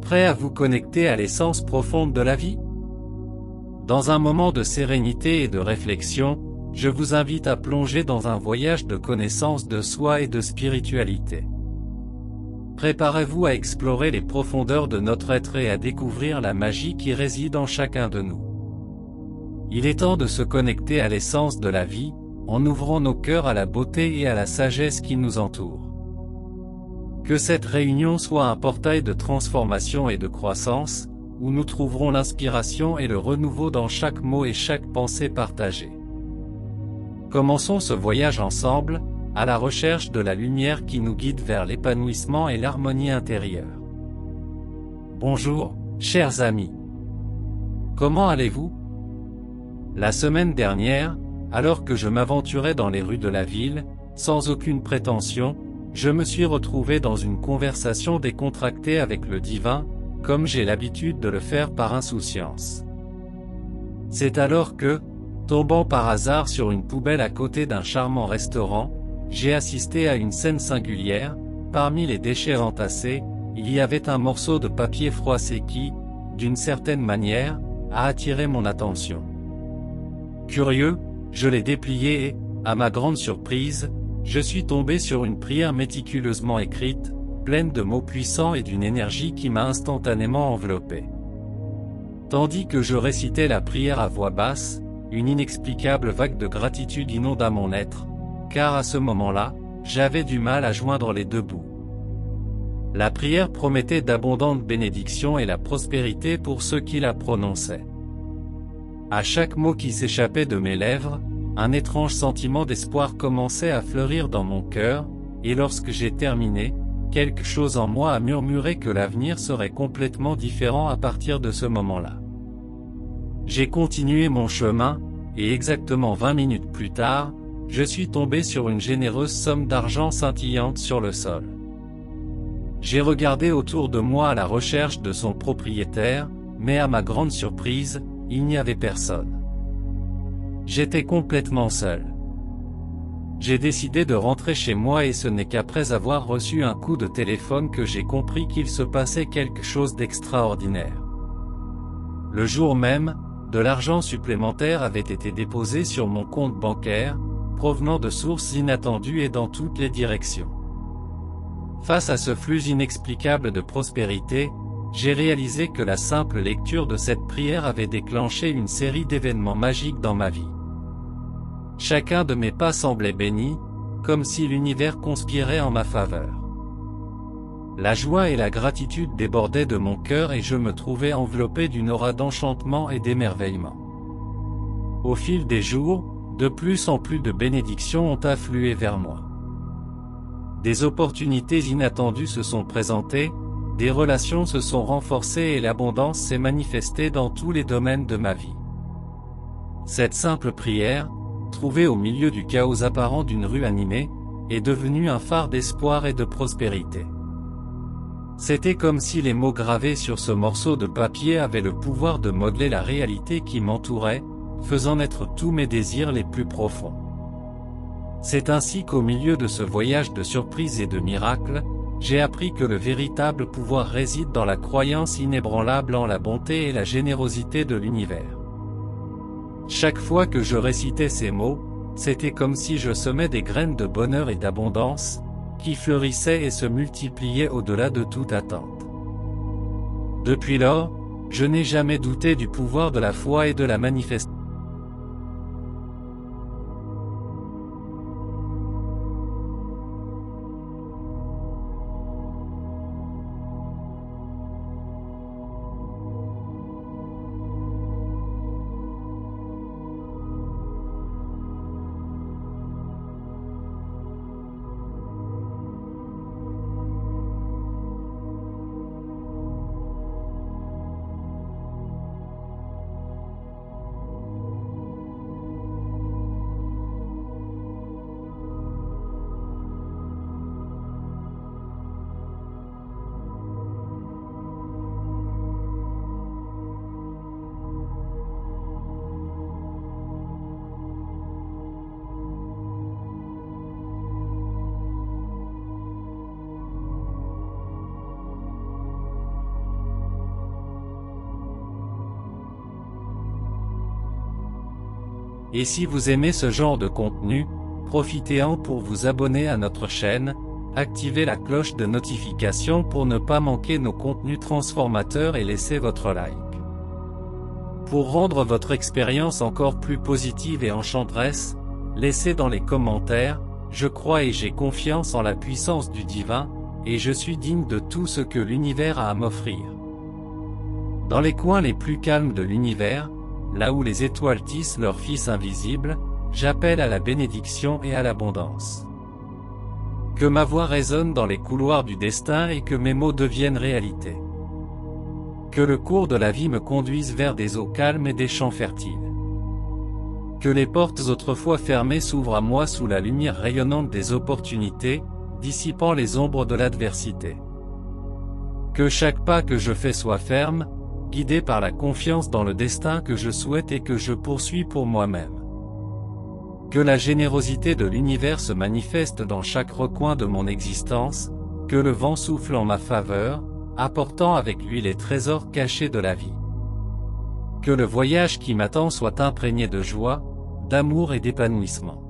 Prêt à vous connecter à l'essence profonde de la vie? Dans un moment de sérénité et de réflexion, je vous invite à plonger dans un voyage de connaissance de soi et de spiritualité. Préparez-vous à explorer les profondeurs de notre être et à découvrir la magie qui réside en chacun de nous. Il est temps de se connecter à l'essence de la vie, en ouvrant nos cœurs à la beauté et à la sagesse qui nous entourent. Que cette réunion soit un portail de transformation et de croissance, où nous trouverons l'inspiration et le renouveau dans chaque mot et chaque pensée partagée. Commençons ce voyage ensemble, à la recherche de la lumière qui nous guide vers l'épanouissement et l'harmonie intérieure. Bonjour, chers amis. Comment allez-vous? La semaine dernière, alors que je m'aventurais dans les rues de la ville, sans aucune prétention, je me suis retrouvé dans une conversation décontractée avec le divin, comme j'ai l'habitude de le faire par insouciance. C'est alors que, tombant par hasard sur une poubelle à côté d'un charmant restaurant, j'ai assisté à une scène singulière. Parmi les déchets entassés, il y avait un morceau de papier froissé qui, d'une certaine manière, a attiré mon attention. Curieux, je l'ai déplié et, à ma grande surprise, je suis tombé sur une prière méticuleusement écrite, pleine de mots puissants et d'une énergie qui m'a instantanément enveloppé. Tandis que je récitais la prière à voix basse, une inexplicable vague de gratitude inonda mon être, car à ce moment-là, j'avais du mal à joindre les deux bouts. La prière promettait d'abondantes bénédictions et la prospérité pour ceux qui la prononçaient. À chaque mot qui s'échappait de mes lèvres, un étrange sentiment d'espoir commençait à fleurir dans mon cœur, et lorsque j'ai terminé, quelque chose en moi a murmuré que l'avenir serait complètement différent à partir de ce moment-là. J'ai continué mon chemin, et exactement 20 minutes plus tard, je suis tombé sur une généreuse somme d'argent scintillante sur le sol. J'ai regardé autour de moi à la recherche de son propriétaire, mais à ma grande surprise, il n'y avait personne. J'étais complètement seul. J'ai décidé de rentrer chez moi et ce n'est qu'après avoir reçu un coup de téléphone que j'ai compris qu'il se passait quelque chose d'extraordinaire. Le jour même, de l'argent supplémentaire avait été déposé sur mon compte bancaire, provenant de sources inattendues et dans toutes les directions. Face à ce flux inexplicable de prospérité, j'ai réalisé que la simple lecture de cette prière avait déclenché une série d'événements magiques dans ma vie. Chacun de mes pas semblait béni, comme si l'univers conspirait en ma faveur. La joie et la gratitude débordaient de mon cœur et je me trouvais enveloppé d'une aura d'enchantement et d'émerveillement. Au fil des jours, de plus en plus de bénédictions ont afflué vers moi. Des opportunités inattendues se sont présentées, des relations se sont renforcées et l'abondance s'est manifestée dans tous les domaines de ma vie. Cette simple prière, trouvée au milieu du chaos apparent d'une rue animée, est devenue un phare d'espoir et de prospérité. C'était comme si les mots gravés sur ce morceau de papier avaient le pouvoir de modeler la réalité qui m'entourait, faisant naître tous mes désirs les plus profonds. C'est ainsi qu'au milieu de ce voyage de surprises et de miracles, j'ai appris que le véritable pouvoir réside dans la croyance inébranlable en la bonté et la générosité de l'univers. Chaque fois que je récitais ces mots, c'était comme si je semais des graines de bonheur et d'abondance, qui fleurissaient et se multipliaient au-delà de toute attente. Depuis lors, je n'ai jamais douté du pouvoir de la foi et de la manifestation. Et si vous aimez ce genre de contenu, profitez-en pour vous abonner à notre chaîne, activez la cloche de notification pour ne pas manquer nos contenus transformateurs et laissez votre like. Pour rendre votre expérience encore plus positive et enchanteresse, laissez dans les commentaires « Je crois et j'ai confiance en la puissance du divin, et je suis digne de tout ce que l'univers a à m'offrir. » Dans les coins les plus calmes de l'univers, là où les étoiles tissent leurs fils invisibles, j'appelle à la bénédiction et à l'abondance. Que ma voix résonne dans les couloirs du destin et que mes mots deviennent réalité. Que le cours de la vie me conduise vers des eaux calmes et des champs fertiles. Que les portes autrefois fermées s'ouvrent à moi sous la lumière rayonnante des opportunités, dissipant les ombres de l'adversité. Que chaque pas que je fais soit ferme, guidé par la confiance dans le destin que je souhaite et que je poursuis pour moi-même. Que la générosité de l'univers se manifeste dans chaque recoin de mon existence, que le vent souffle en ma faveur, apportant avec lui les trésors cachés de la vie. Que le voyage qui m'attend soit imprégné de joie, d'amour et d'épanouissement.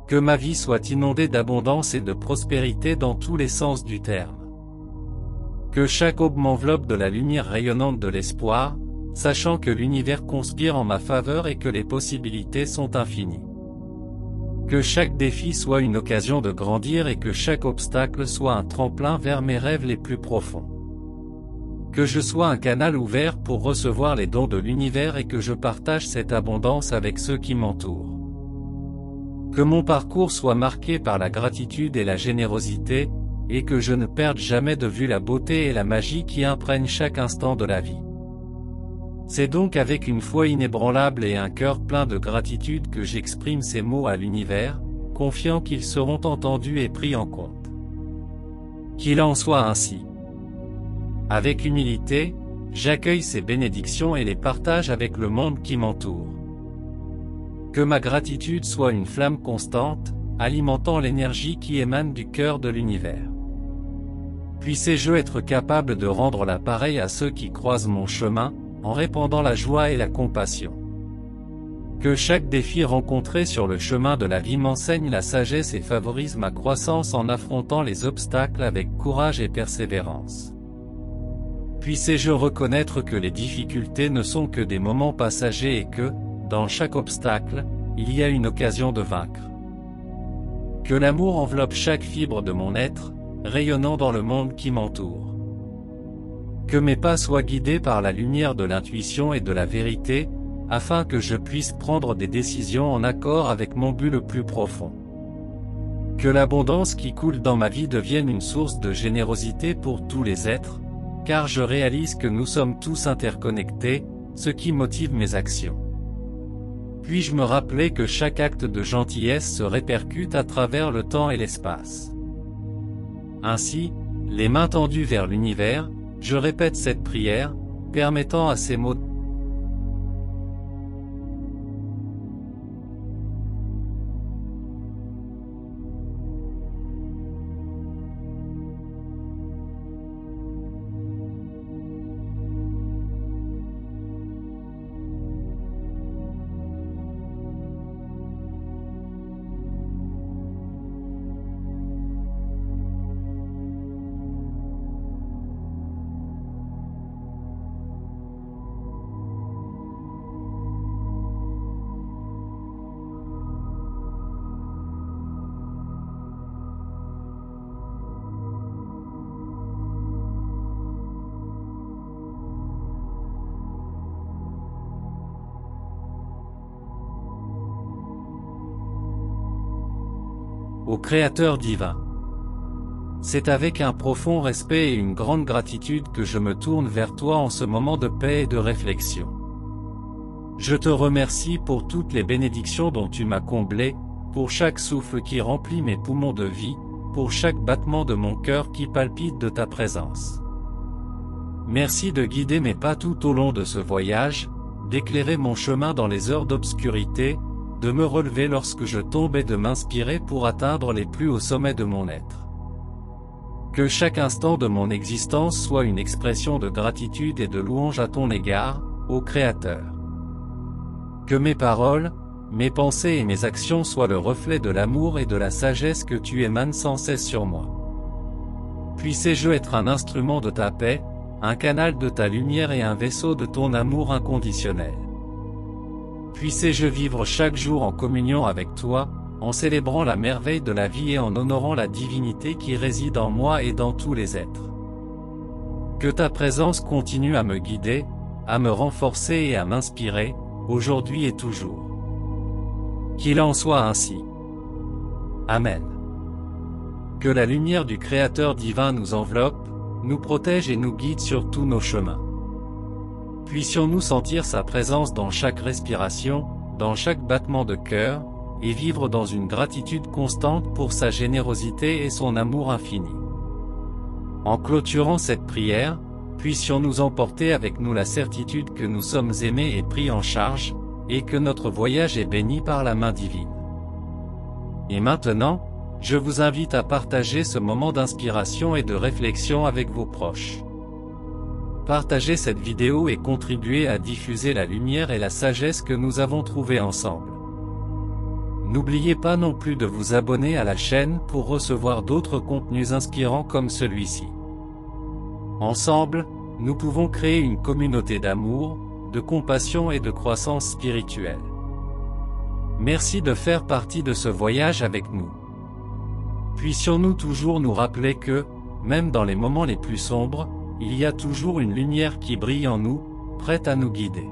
Que ma vie soit inondée d'abondance et de prospérité dans tous les sens du terme. Que chaque aube m'enveloppe de la lumière rayonnante de l'espoir, sachant que l'univers conspire en ma faveur et que les possibilités sont infinies. Que chaque défi soit une occasion de grandir et que chaque obstacle soit un tremplin vers mes rêves les plus profonds. Que je sois un canal ouvert pour recevoir les dons de l'univers et que je partage cette abondance avec ceux qui m'entourent. Que mon parcours soit marqué par la gratitude et la générosité, et que je ne perde jamais de vue la beauté et la magie qui imprègnent chaque instant de la vie. C'est donc avec une foi inébranlable et un cœur plein de gratitude que j'exprime ces mots à l'univers, confiant qu'ils seront entendus et pris en compte. Qu'il en soit ainsi. Avec humilité, j'accueille ces bénédictions et les partage avec le monde qui m'entoure. Que ma gratitude soit une flamme constante, alimentant l'énergie qui émane du cœur de l'univers. Puissé-je être capable de rendre la pareille à ceux qui croisent mon chemin, en répandant la joie et la compassion. Que chaque défi rencontré sur le chemin de la vie m'enseigne la sagesse et favorise ma croissance en affrontant les obstacles avec courage et persévérance. Puissé-je reconnaître que les difficultés ne sont que des moments passagers et que, dans chaque obstacle, il y a une occasion de vaincre. Que l'amour enveloppe chaque fibre de mon être, rayonnant dans le monde qui m'entoure. Que mes pas soient guidés par la lumière de l'intuition et de la vérité, afin que je puisse prendre des décisions en accord avec mon but le plus profond. Que l'abondance qui coule dans ma vie devienne une source de générosité pour tous les êtres, car je réalise que nous sommes tous interconnectés, ce qui motive mes actions. Puis-je me rappeler que chaque acte de gentillesse se répercute à travers le temps et l'espace. Ainsi, les mains tendues vers l'univers, je répète cette prière, permettant à ces mots au Créateur divin. C'est avec un profond respect et une grande gratitude que je me tourne vers toi en ce moment de paix et de réflexion. Je te remercie pour toutes les bénédictions dont tu m'as comblé, pour chaque souffle qui remplit mes poumons de vie, pour chaque battement de mon cœur qui palpite de ta présence. Merci de guider mes pas tout au long de ce voyage, d'éclairer mon chemin dans les heures d'obscurité, de me relever lorsque je tombe et de m'inspirer pour atteindre les plus hauts sommets de mon être. Que chaque instant de mon existence soit une expression de gratitude et de louange à ton égard, ô Créateur. Que mes paroles, mes pensées et mes actions soient le reflet de l'amour et de la sagesse que tu émanes sans cesse sur moi. Puissé-je être un instrument de ta paix, un canal de ta lumière et un vaisseau de ton amour inconditionnel. Puissé-je vivre chaque jour en communion avec toi, en célébrant la merveille de la vie et en honorant la divinité qui réside en moi et dans tous les êtres. Que ta présence continue à me guider, à me renforcer et à m'inspirer, aujourd'hui et toujours. Qu'il en soit ainsi. Amen. Que la lumière du Créateur divin nous enveloppe, nous protège et nous guide sur tous nos chemins. Puissions-nous sentir sa présence dans chaque respiration, dans chaque battement de cœur, et vivre dans une gratitude constante pour sa générosité et son amour infini. En clôturant cette prière, puissions-nous emporter avec nous la certitude que nous sommes aimés et pris en charge, et que notre voyage est béni par la main divine. Et maintenant, je vous invite à partager ce moment d'inspiration et de réflexion avec vos proches. Partagez cette vidéo et contribuez à diffuser la lumière et la sagesse que nous avons trouvées ensemble. N'oubliez pas non plus de vous abonner à la chaîne pour recevoir d'autres contenus inspirants comme celui-ci. Ensemble, nous pouvons créer une communauté d'amour, de compassion et de croissance spirituelle. Merci de faire partie de ce voyage avec nous. Puissions-nous toujours nous rappeler que, même dans les moments les plus sombres, il y a toujours une lumière qui brille en nous, prête à nous guider.